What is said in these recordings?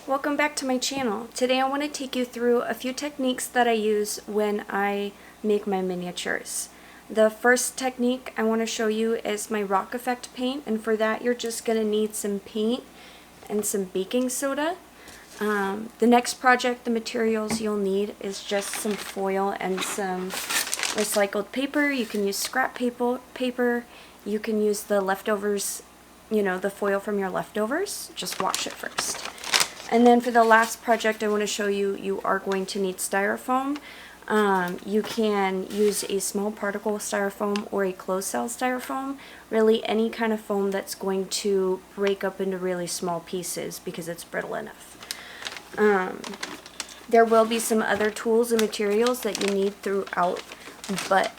Welcome back to my channel. Today I want to take you through a few techniques that I use when I make my miniatures. The first technique I want to show you is my rock effect paint, and for that you're just going to need some paint and some baking soda. The next project, the materials you'll need is just some foil and some recycled paper. You can use scrap paper. You can use the leftovers, the foil from your leftovers. Just wash it first. And then for the last project I want to show you, you are going to need styrofoam. You can use a small particle styrofoam or a closed cell styrofoam. Really any kind of foam that's going to break up into really small pieces because it's brittle enough. There will be some other tools and materials that you need throughout, but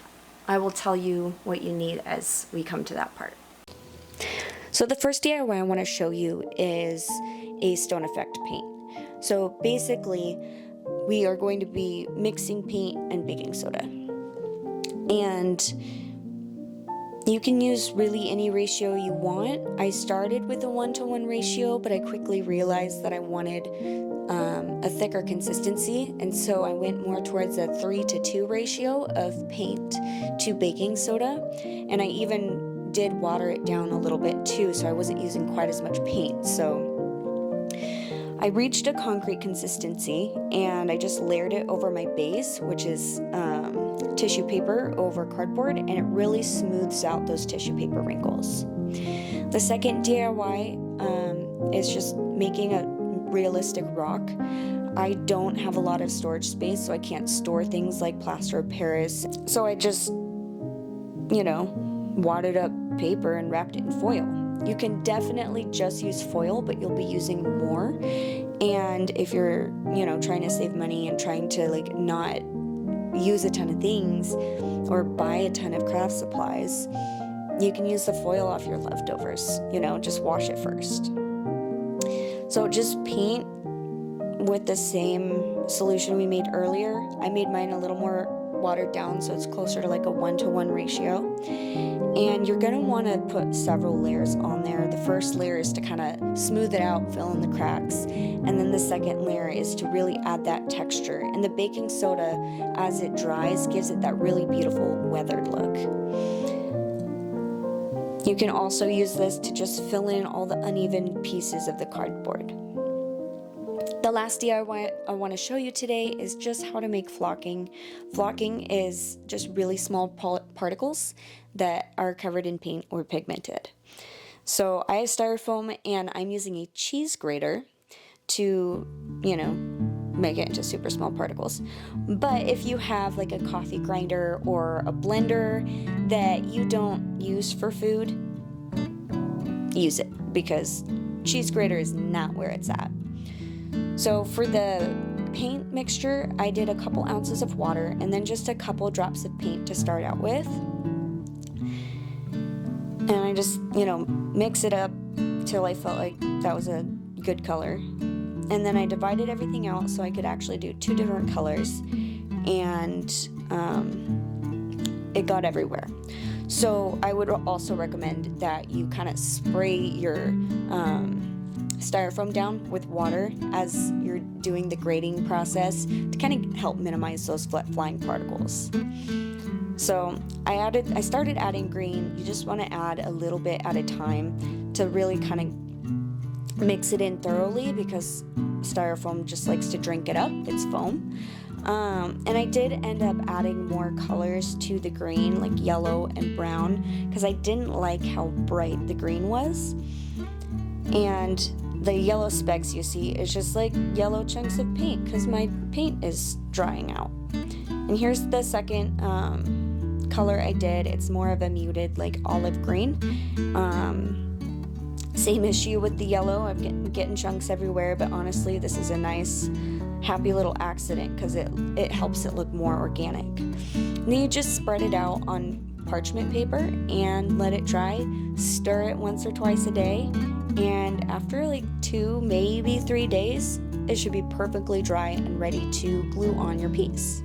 I will tell you what you need as we come to that part. So the first DIY I want to show you is a stone effect paint. So basically we are going to be mixing paint and baking soda, and you can use really any ratio you want. I started with a 1-to-1 ratio, but I quickly realized that I wanted a thicker consistency, and so I went more towards a 3-to-2 ratio of paint to baking soda, and I even did water it down a little bit too, so I wasn't using quite as much paint. So I reached a concrete consistency and I just layered it over my base, which is tissue paper over cardboard, and it really smooths out those tissue paper wrinkles. The second DIY is just making a realistic rock. I don't have a lot of storage space, so I can't store things like plaster of Paris, so I just, wadded up paper and wrapped it in foil. You can definitely just use foil, but you'll be using more. And if you're, trying to save money and trying to not use a ton of things or buy a ton of craft supplies, you can use the foil off your leftovers, just wash it first. So just paint with the same solution we made earlier. I made mine a little more watered down, so it's closer to like a 1-to-1 ratio. And you're going to want to put several layers on there. The first layer is to kind of smooth it out, fill in the cracks, and then the second layer is to really add that texture. And the baking soda, as it dries, gives it that really beautiful weathered look. You can also use this to just fill in all the uneven pieces of the cardboard. The last DIY I want to show you today is just how to make flocking. Flocking is just really small particles that are covered in paint or pigmented. So I have styrofoam and I'm using a cheese grater to, make it into super small particles. But if you have like a coffee grinder or a blender that you don't use for food, use it, because cheese grater is not where it's at. So for the paint mixture, I did a couple ounces of water and then just a couple drops of paint to start out with. And I just, mix it up till I felt like that was a good color. And then I divided everything out so I could actually do 2 different colors, and it got everywhere. So I would also recommend that you kind of spray your styrofoam down with water as you're doing the grating process to kind of help minimize those flying particles. So I started adding green. You just want to add a little bit at a time to really kind of mix it in thoroughly, because styrofoam just likes to drink it up. It's foam. And I did end up adding more colors to the green, like yellow and brown, because I didn't like how bright the green was. And the yellow specks you see is just like yellow chunks of paint, because my paint is drying out. And here's the second color I did. It's more of a muted, like olive green. Same issue with the yellow. I'm getting chunks everywhere, but honestly, this is a nice, happy little accident because it helps it look more organic. And then you just spread it out on parchment paper and let it dry. Stir it once or twice a day, and after like 2, maybe 3 days, it should be perfectly dry and ready to glue on your piece.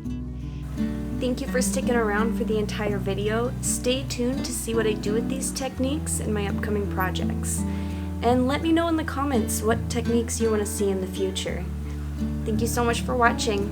Thank you for sticking around for the entire video. Stay tuned to see what I do with these techniques in my upcoming projects. And let me know in the comments what techniques you want to see in the future. Thank you so much for watching.